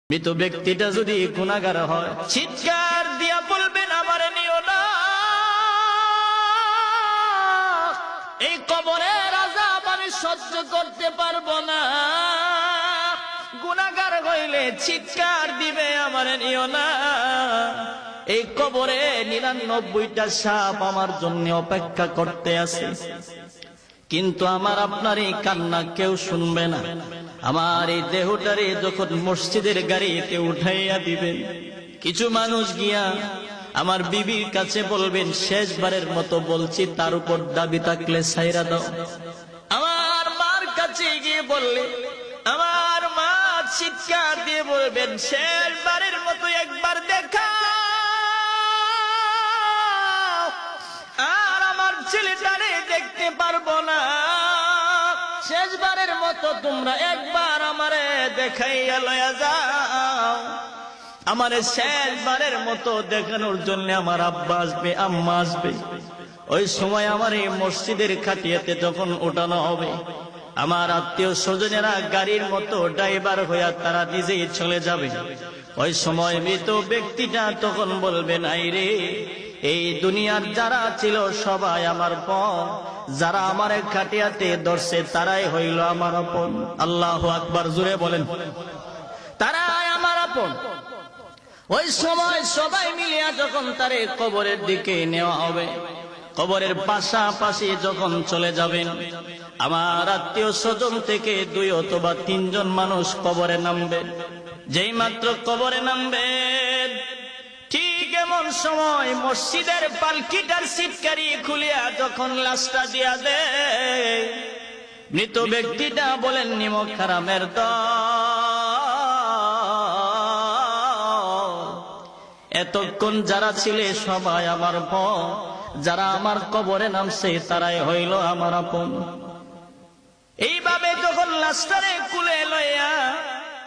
মৃত ব্যক্তিটা যদি গুনাহগার হয়, চিৎকার দিয়া বলবেন আমারে নিও না, এই কবরের আযাব আমি সহ্য করতে পারবো না। গুনাহগার হইলে চিৎকার দিবে আমারে নিও না, এই কবরে 99টা সাপ আমার জন্য অপেক্ষা করতে আছে। কিন্তু আমার আপনার এই কান্না কেউ শুনবে না। আমার এই দেহটারে যখন মসজিদের গাড়িতে উঠাইয়া দিবেন, কিছু মানুষ গিয়া আমার বিবির কাছে বলবেন, শেষবারের মতো বলছি, তার উপর দাবি থাকলে ছাইরা দাও। আমার মার কাছে গিয়ে বললে আমার মা চিৎকার দিয়ে বলবেন, শেষবারের মতো একবার দেখা, আর আমার ছেলেটারে দেখতে পারবো না, শেষবারের মতো তোমরা একবার আমারে দেখাইয়া লয়া যাও। আমারে শেষবারের মতো দেখানোর জন্য আমার আব্বা আসবে, আম্মা আসবে। ওই সময় আমার এই মসজিদের খাটিয়াতে যখন ওঠানো হবে, আমার আত্মীয় স্বজনেরা গাড়ির মতো ড্রাইভার হইয়া তারা নিজেই চলে যাবে। ওই সময় মৃত ব্যক্তিটা তখন বলবেন, আইরে এই দুনিয়ার যারা ছিল সবাই আমার পর, যারা আমার খাটিয়াতে ধরছে তারাই হইল আমার আপন। আল্লাহু আকবার, জোরে বলেন, তারাই আমার আপন। ওই সময় সবাই মিলিয়া যখন তারে কবরের দিকে নেওয়া হবে, কবরের পাশাপাশি যখন চলে যাবেন, আমার আত্মীয় স্বজন থেকে 2 অথবা 3 জন মানুষ কবরে নামবে। যেই মাত্র কবরে নামবেন, ঠিক এমন সময় মসজিদের পালকিটার সিটকারি খুলিয়া যখন লাশটা দিয়া দেয়, মৃত ব্যক্তিটা বলেন, নিমক হারামের দল, এতক্ষণ যারা ছিলে সবাই আমার পর, যারা আমার কবরে নামছে তারাই হইল আমার আপন। এইভাবে যখন লাশটারে কুলে লইয়া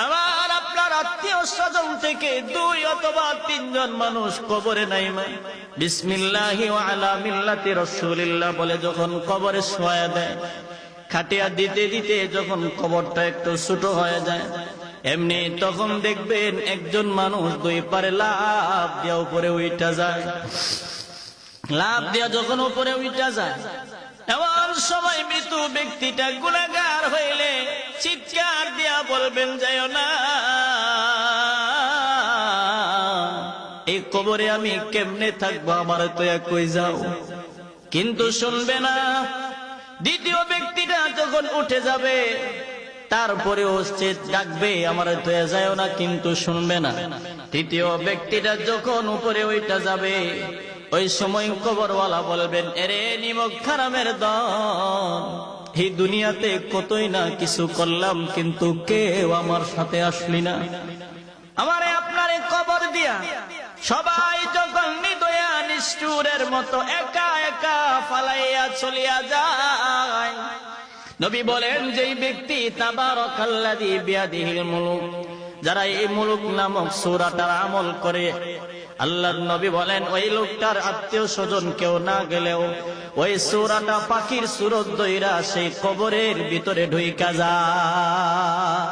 আমার আপনার আত্মীয় স্বজন থেকে 2 অথবা 3 জন মানুষ কবরে নাইমা বিসমিল্লাহি ওয়া আলা মিল্লাতি রাসূলিল্লাহ বলে যখন কবরে শোয়া দেয়, খাটিয়া দিতে দিতে যখন কবরটা একটু ছোট হয়ে যায়, এমনি তখন দেখবেন একজন মানুষ 2 পারে লাফ দিয়া উপরে উঠা যায়। লাফ দিয়া যখন উপরে উঠা যায়, এমন সময় মৃত ব্যক্তিটা গুনাহগার হইলে চিৎকার দিয়া বলবেন, যাইও না, এই কবরে আমি কেমনে থাকবো, আমার তো কই যাও। কিন্তু শুনবে না। দ্বিতীয় ব্যক্তিটা যখন উঠে যাবে, তারপরেও সে ডাকবে, আমার তো যাইও না, কিন্তু শুনবে না। তৃতীয় ব্যক্তিটা যখন উপরে ওইটা যাবে, ওই সময় কবরওয়ালা বলবেন, এরে নিমক হারামের দল, এই দুনিয়াতে কতই না কিছু করলাম, কিন্তু কেউ আমার সাথে আসলি না। আমারে আপনারে কবর দিয়া সবাই যখন নিদয়া নিষ্ঠুরের মতো একা একা ফালাইয়া চলিয়া যায়, নবী বলেন, যেই ব্যক্তি তাবারাকাল্লাযী বিয়াদিহিল মুলুক, যারা এই মুলুক নামক সূরাটার আমল করে, আল্লাহর নবী বলেন ওই লোকটার আত্মীয় স্বজন কেউ না গেলেও ওই সূরাটা পাখির সুরত দইরা সেই কবরের ভিতরে ঢুইকা যায়।